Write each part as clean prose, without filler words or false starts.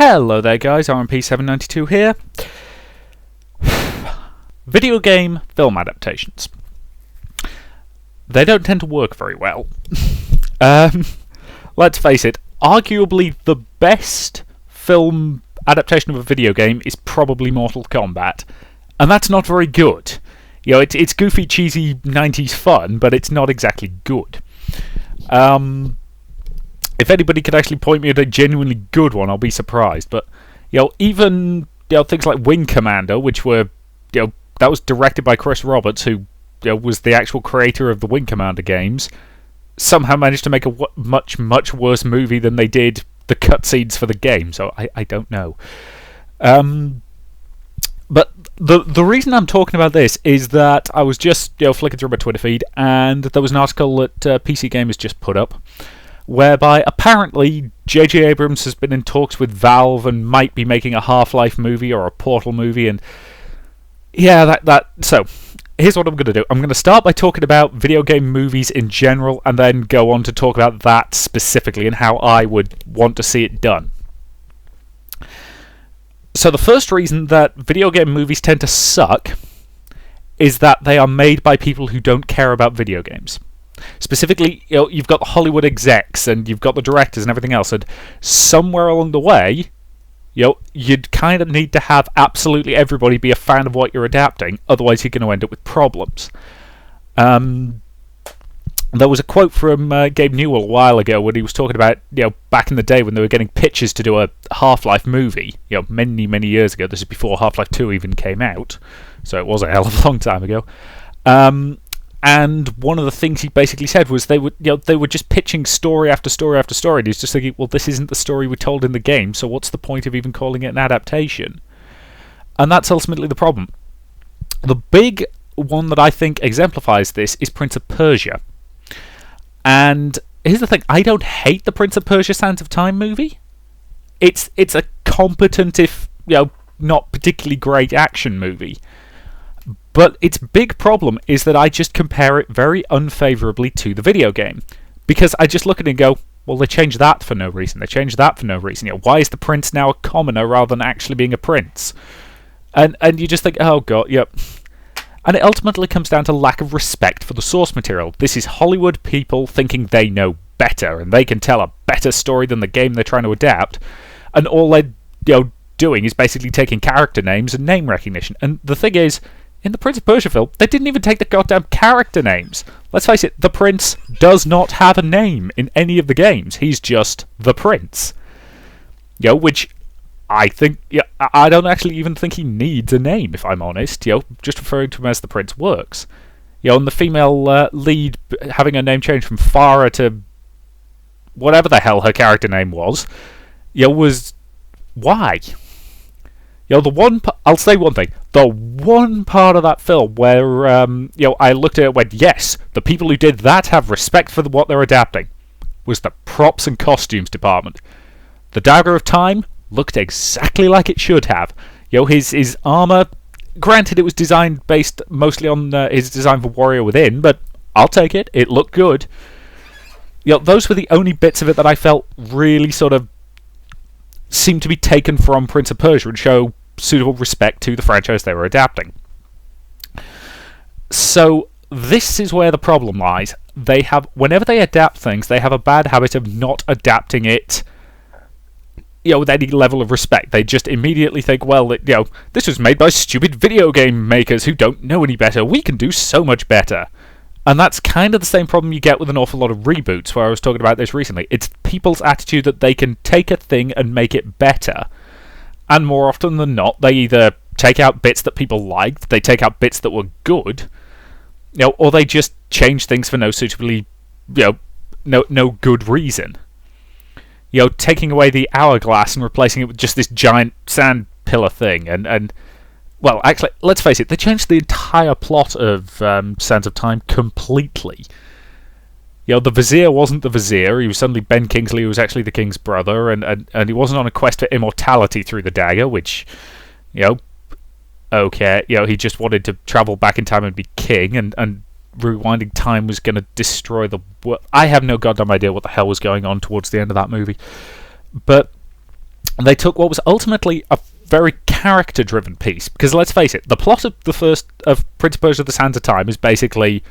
Hello there guys, RMP792 here. Video game film adaptations. They don't tend to work very well. Let's face it, arguably the best film adaptation of a video game is probably Mortal Kombat, and that's not very good. You know, it's goofy, cheesy 90s fun, but it's not exactly good. If anybody could actually point me at a genuinely good one, I'll be surprised. But even things like Wing Commander, which were that was directed by Chris Roberts, who was the actual creator of the Wing Commander games, somehow managed to make a much worse movie than they did the cutscenes for the game. So I don't know. But the reason I'm talking about this is that I was just flicking through my Twitter feed, and there was an article that PC Gamer's just put up, whereby apparently J.J. Abrams has been in talks with Valve and might be making a Half-Life movie or a Portal movie, and yeah, so here's what I'm going to do. I'm going to start by talking about video game movies in general, and then go on to talk about that specifically and how I would want to see it done. So the first reason that video game movies tend to suck is that they are made by people who don't care about video games. Specifically, you've got the Hollywood execs and you've got the directors and everything else, and somewhere along the way, you'd kind of need to have absolutely everybody be a fan of what you're adapting, otherwise you're going to end up with problems. There was a quote from Gabe Newell a while ago when he was talking about, back in the day when they were getting pitches to do a Half-Life movie, many years ago. This is before Half-Life 2 even came out, so it was a hell of a long time ago. And one of the things he basically said was they were just pitching story after story after story, and he's just thinking, well, this isn't the story we told in the game, so what's the point of even calling it an adaptation? And that's ultimately the problem. The big one that I think exemplifies this is Prince of Persia. And here's the thing, I don't hate the Prince of Persia Sands of Time movie. It's a competent, if not particularly great action movie. But its big problem is that I just compare it very unfavourably to the video game. Because I just look at it and go, well, they changed that for no reason. They changed that for no reason. Why is the prince now a commoner rather than actually being a prince? And you just think, oh god, yep. And it ultimately comes down to lack of respect for the source material. This is Hollywood people thinking they know better, and they can tell a better story than the game they're trying to adapt. And all they're doing is basically taking character names and name recognition. And the thing is, in the Prince of Persia film, they didn't even take the goddamn character names. Let's face it, the prince does not have a name in any of the games. He's just the prince. Which I think, I don't actually even think he needs a name, if I'm honest. Just referring to him as the prince works. And the female lead having her name changed from Farah to whatever the hell her character name was, was why? I'll say one thing. The one part of that film where, I looked at it and went, yes, the people who did that have respect for what they're adapting, was the props and costumes department. The Dagger of Time looked exactly like it should have. His armour, granted it was designed based mostly on his design for Warrior Within, but I'll take it. It looked good. Those were the only bits of it that I felt really sort of seemed to be taken from Prince of Persia and show suitable respect to the franchise they were adapting. So this is where the problem lies. Whenever they adapt things, they have a bad habit of not adapting it with any level of respect. They just immediately think, well, this was made by stupid video game makers who don't know any better. We can do so much better. And that's kind of the same problem you get with an awful lot of reboots, where I was talking about this recently. It's people's attitude that they can take a thing and make it better. And more often than not, they either take out bits that people liked, they take out bits that were good, or they just change things for no suitably, no good reason. Taking away the hourglass and replacing it with just this giant sand pillar thing, and well, actually, let's face it, they changed the entire plot of Sands of Time completely. The Vizier wasn't the Vizier, he was suddenly Ben Kingsley, who was actually the king's brother, and he wasn't on a quest for immortality through the dagger, which, okay, he just wanted to travel back in time and be king, and rewinding time was going to destroy the world. I have no goddamn idea what the hell was going on towards the end of that movie. But they took what was ultimately a very character-driven piece. Because let's face it, the plot of the first of Prince of Persia: The Sands of Time is basically,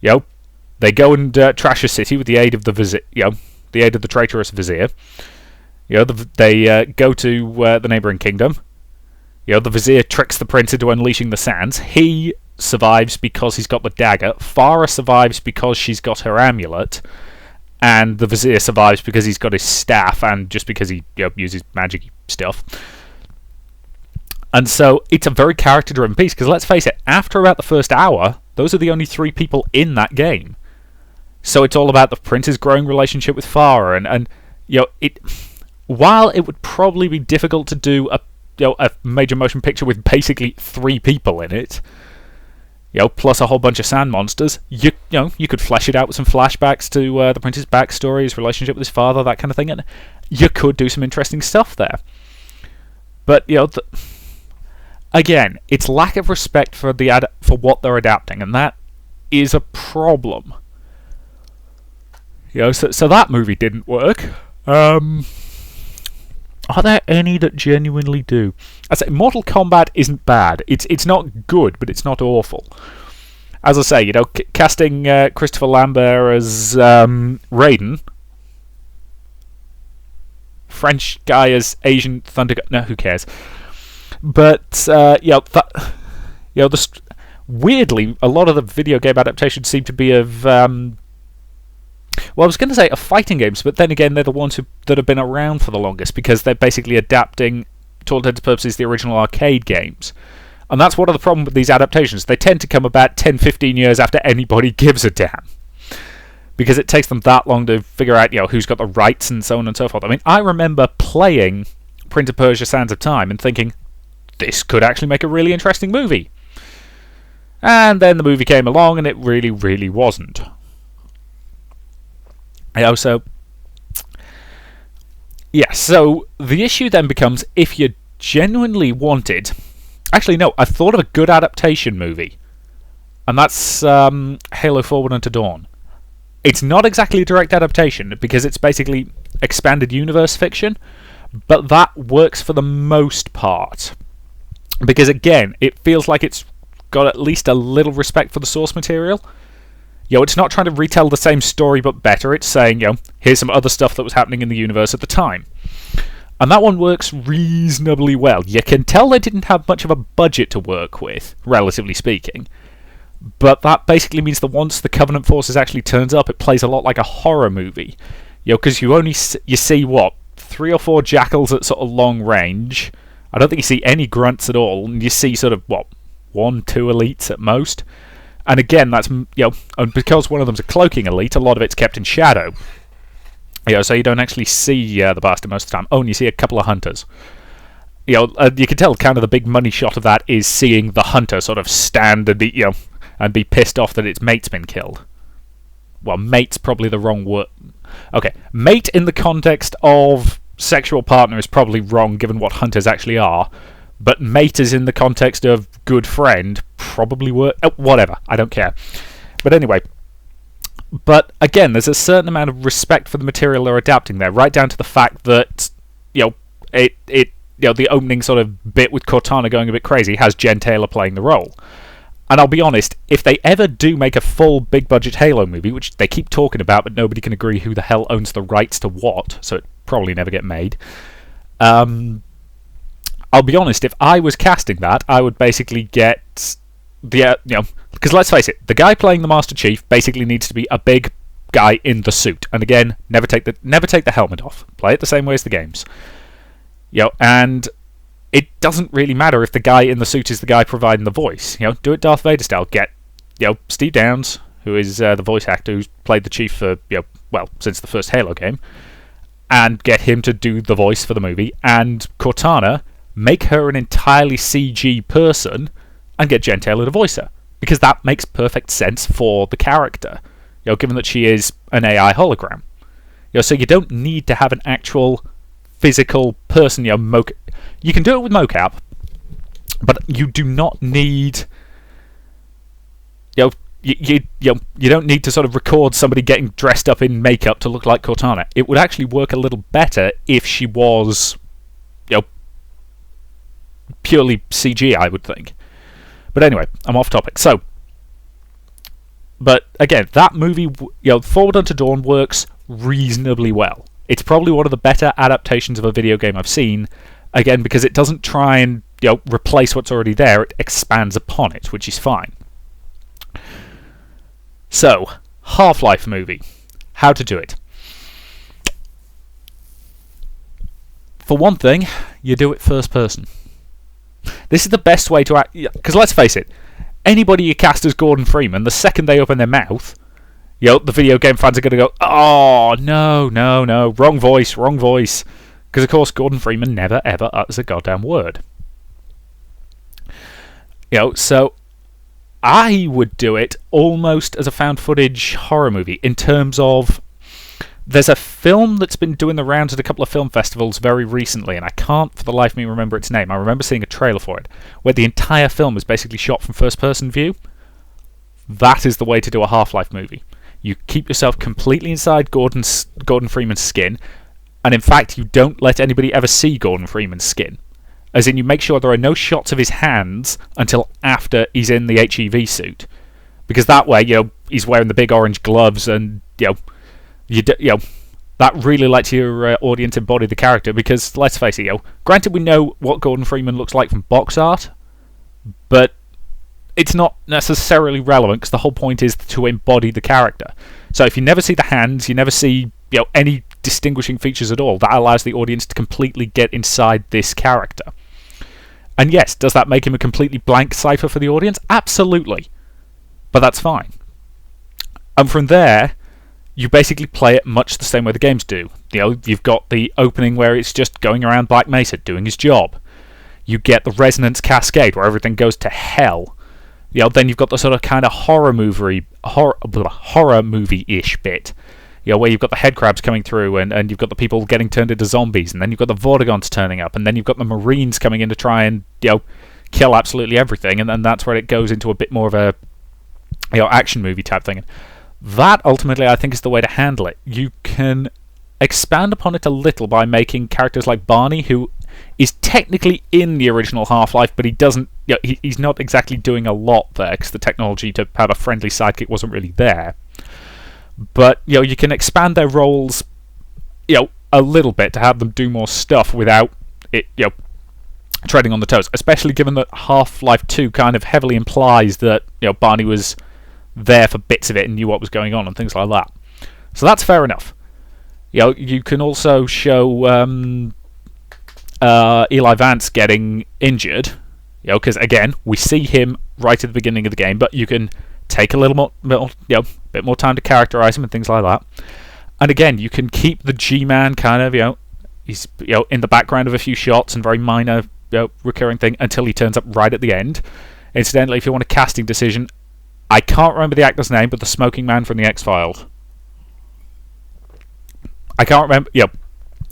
they go and trash a city with the aid of the vizier, the aid of the traitorous vizier. They go to the neighbouring kingdom. The vizier tricks the prince into unleashing the sands. He survives because he's got the dagger. Farah survives because she's got her amulet. And the vizier survives because he's got his staff and just because he uses magic stuff. And so it's a very character-driven piece, because let's face it, after about the first hour, those are the only 3 people in that game. So it's all about the prince's growing relationship with Farah, and while it would probably be difficult to do a major motion picture with basically 3 people in it, plus a whole bunch of sand monsters, you could flesh it out with some flashbacks to the prince's backstory, his relationship with his father, that kind of thing, and you could do some interesting stuff there. But again, it's lack of respect for for what they're adapting, and that is a problem. So that movie didn't work. Are there any that genuinely do? I say Mortal Kombat isn't bad. It's not good, but it's not awful. As I say, casting Christopher Lambert as Raiden, French guy as Asian Thunder. No, who cares? But weirdly, a lot of the video game adaptations seem to be of. Well, I was going to say of fighting games, but then again, they're the ones that have been around for the longest, because they're basically adapting, to all intents and purposes, the original arcade games. And that's one of the problems with these adaptations. They tend to come about 10-15 years after anybody gives a damn. Because it takes them that long to figure out, who's got the rights and so on and so forth. I mean, I remember playing Prince of Persia: Sands of Time and thinking, this could actually make a really interesting movie. And then the movie came along and it really, really wasn't. So the issue then becomes, if you genuinely wanted... Actually, no, I've thought of a good adaptation movie. And that's Halo Forward Unto Dawn. It's not exactly a direct adaptation, because it's basically expanded universe fiction, but that works for the most part. Because, again, it feels like it's got at least a little respect for the source material. It's not trying to retell the same story but better. It's saying, here's some other stuff that was happening in the universe at the time. And that one works reasonably well. You can tell they didn't have much of a budget to work with, relatively speaking. But that basically means that once the Covenant Forces actually turns up, it plays a lot like a horror movie. Because you see, 3 or 4 jackals at sort of long range. I don't think you see any grunts at all. And you see sort of, 1, 2 elites at most. And again, that's, and because one of them's a cloaking elite, a lot of it's kept in shadow. So you don't actually see the bastard most of the time. Oh, and you see a couple of hunters. You can tell kind of the big money shot of that is seeing the hunter sort of stand and be pissed off that its mate's been killed. Well, mate's probably the wrong word. Okay, mate in the context of sexual partner is probably wrong given what hunters actually are. But mate is in the context of good friend, probably whatever, I don't care. But anyway, but again, there's a certain amount of respect for the material they're adapting there, right down to the fact that, the opening sort of bit with Cortana going a bit crazy has Jen Taylor playing the role. And I'll be honest, if they ever do make a full big-budget Halo movie, which they keep talking about, but nobody can agree who the hell owns the rights to what, so it probably never get made, I'll be honest, if I was casting that, I would basically get the, because let's face it, the guy playing the Master Chief basically needs to be a big guy in the suit. And again, never take the helmet off. Play it the same way as the games. And it doesn't really matter if the guy in the suit is the guy providing the voice. Do it Darth Vader style. Get, Steve Downes, who is the voice actor who's played the Chief for, since the first Halo game, and get him to do the voice for the movie. And Cortana, make her an entirely CG person and get Jen Taylor to voice her. Because that makes perfect sense for the character, given that she is an AI hologram. So you don't need to have an actual physical person, you can do it with mocap, but you do not need, you don't need to sort of record somebody getting dressed up in makeup to look like Cortana. It would actually work a little better if she was purely CG, I would think. But anyway, I'm off topic. So, but again, that movie, Forward Unto Dawn works reasonably well. It's probably one of the better adaptations of a video game I've seen. Again, because it doesn't try and replace what's already there; it expands upon it, which is fine. So, Half-Life movie. How to do it? For one thing, you do it first person. This is the best way to act. Because let's face it, anybody you cast as Gordon Freeman, the second they open their mouth, the video game fans are going to go, "Oh, no, wrong voice." Because, of course, Gordon Freeman never, ever utters a goddamn word. So I would do it almost as a found footage horror movie in terms of there's a film that's been doing the rounds at a couple of film festivals very recently, and I can't for the life of me remember its name. I remember seeing a trailer for it, where the entire film is basically shot from first-person view. That is the way to do a Half-Life movie. You keep yourself completely inside Gordon Freeman's skin, and in fact, you don't let anybody ever see Gordon Freeman's skin. As in, you make sure there are no shots of his hands until after he's in the HEV suit. Because that way, he's wearing the big orange gloves, and, that really lets your audience embody the character. Because let's face it, granted we know what Gordon Freeman looks like from box art, but it's not necessarily relevant because the whole point is to embody the character. So if you never see the hands, you never see any distinguishing features at all, that allows the audience to completely get inside this character. And yes, does that make him a completely blank cipher for the audience? Absolutely, but that's fine. And from there, you basically play it much the same way the games do. You've got the opening where it's just going around Black Mesa doing his job. You get the resonance cascade where everything goes to hell. Then you've got the sort of kind of horror movie-ish bit. Where you've got the headcrabs coming through, and you've got the people getting turned into zombies, and then you've got the Vortigons turning up, and then you've got the Marines coming in to try and kill absolutely everything, and then that's where it goes into a bit more of a action movie type thing. That ultimately, I think, is the way to handle it. You can expand upon it a little by making characters like Barney, who is technically in the original Half-Life, but he doesn't. He's not exactly doing a lot there because the technology to have a friendly sidekick wasn't really there. But you can expand their roles, a little bit to have them do more stuff without it, treading on the toes. Especially given that Half-Life 2 kind of heavily implies that Barney was there for bits of it and knew what was going on and things like that. So that's fair enough. You can also show Eli Vance getting injured, because again we see him right at the beginning of the game, but you can take a little more, bit more time to characterize him and things like that. And again, you can keep the G-Man kind of, he's in the background of a few shots and very minor recurring thing until he turns up right at the end. Incidentally, if you want a casting decision, I can't remember the actor's name, but the smoking man from the X-Files. I can't remember.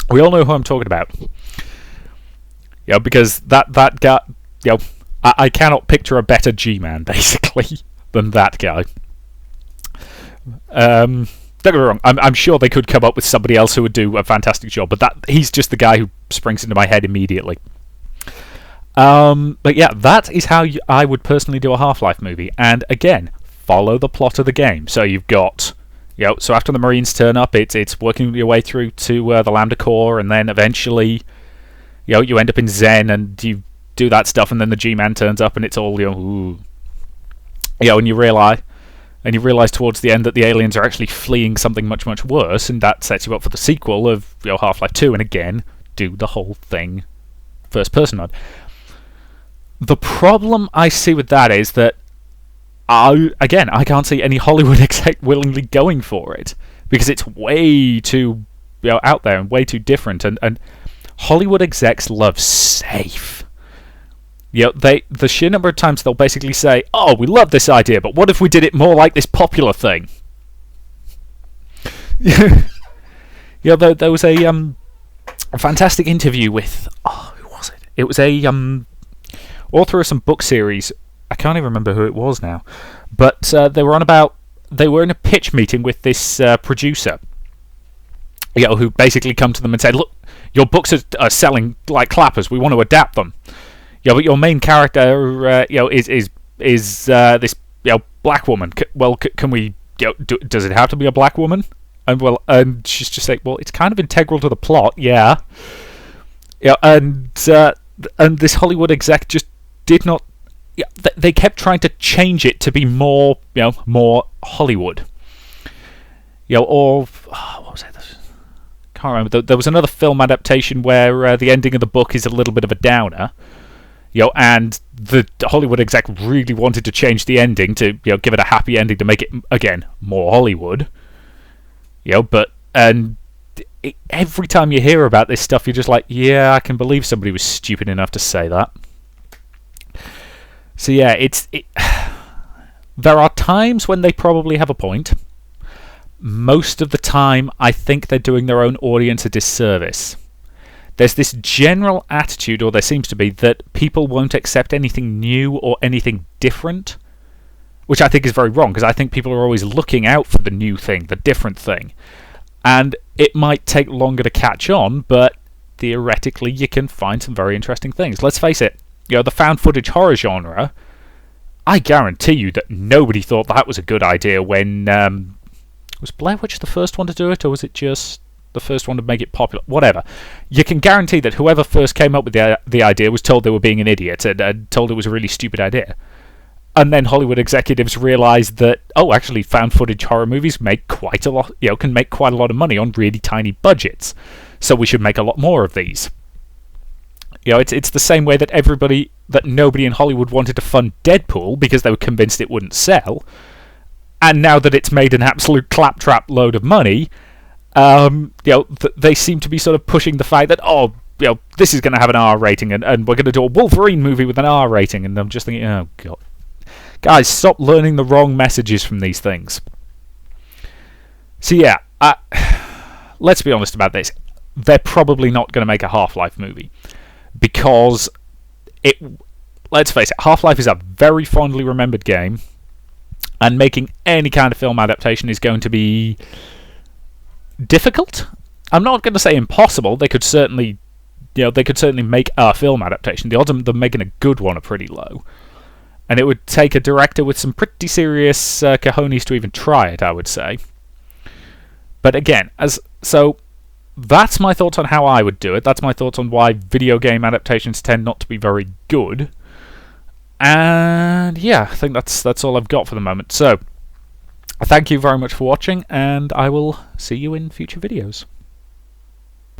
We all know who I'm talking about. Because that guy, I cannot picture a better G-Man basically than that guy. Don't get me wrong, I'm sure they could come up with somebody else who would do a fantastic job, but he's just the guy who springs into my head immediately. But yeah, that is how I would personally do a Half-Life movie. And again, follow the plot of the game. So you've got, so after the Marines turn up, it's working your way through to the Lambda Core, and then eventually, you end up in Zen, and you do that stuff, and then the G-Man turns up, and it's all, ooh. And you realise towards the end that the aliens are actually fleeing something much, much worse, and that sets you up for the sequel of Half-Life 2, and again, do the whole thing first-person mode. The problem I see with that is that, I can't see any Hollywood exec willingly going for it, because it's way too out there and way too different, and Hollywood execs love safe. The sheer number of times they'll basically say, "Oh, we love this idea, but what if we did it more like this popular thing?" There was a fantastic interview with who was it? It was a author of some book series. I can't even remember who it was now, but they were in a pitch meeting with this producer, who basically come to them and said, "Look, your books are selling like clappers. We want to adapt them." Yeah, but your main character, is this black woman. Can we? Does it have to be a black woman? And she's just like, well, it's kind of integral to the plot, yeah. Yeah, and this Hollywood exec just did not. Yeah, they kept trying to change it to be more, more Hollywood. Or what was it? Can't remember. There was another film adaptation where the ending of the book is a little bit of a downer. And the Hollywood exec really wanted to change the ending to, give it a happy ending to make it, again, more Hollywood. Every time you hear about this stuff, you're just like, yeah, I can believe somebody was stupid enough to say that. So yeah, there are times when they probably have a point. Most of the time, I think they're doing their own audience a disservice. There's this general attitude, or there seems to be, that people won't accept anything new or anything different, which I think is very wrong, because I think people are always looking out for the new thing, the different thing. And it might take longer to catch on, but theoretically you can find some very interesting things. Let's face it, the found footage horror genre, I guarantee you that nobody thought that was a good idea when... was Blair Witch the first one to do it, or was it just the first one to make it popular? Whatever. You can guarantee that whoever first came up with the idea was told they were being an idiot and told it was a really stupid idea. And then Hollywood executives realised that, actually, found footage horror movies make quite a lot, can make quite a lot of money on really tiny budgets. So we should make a lot more of these. It's the same way that nobody in Hollywood wanted to fund Deadpool because they were convinced it wouldn't sell. And now that it's made an absolute claptrap load of money, they seem to be sort of pushing the fact that, this is going to have an R rating, and we're going to do a Wolverine movie with an R rating. And I'm just thinking, oh, God. Guys, stop learning the wrong messages from these things. So yeah, let's be honest about this. They're probably not going to make a Half-Life movie. Because, let's face it, Half-Life is a very fondly remembered game. And making any kind of film adaptation is going to be difficult. I'm not going to say impossible. They could certainly make a film adaptation. The odds of them making a good one are pretty low. And it would take a director with some pretty serious cojones to even try it, I would say. But again, so that's my thoughts on how I would do it. That's my thoughts on why video game adaptations tend not to be very good. And yeah, I think that's all I've got for the moment. So, thank you very much for watching, and I will see you in future videos.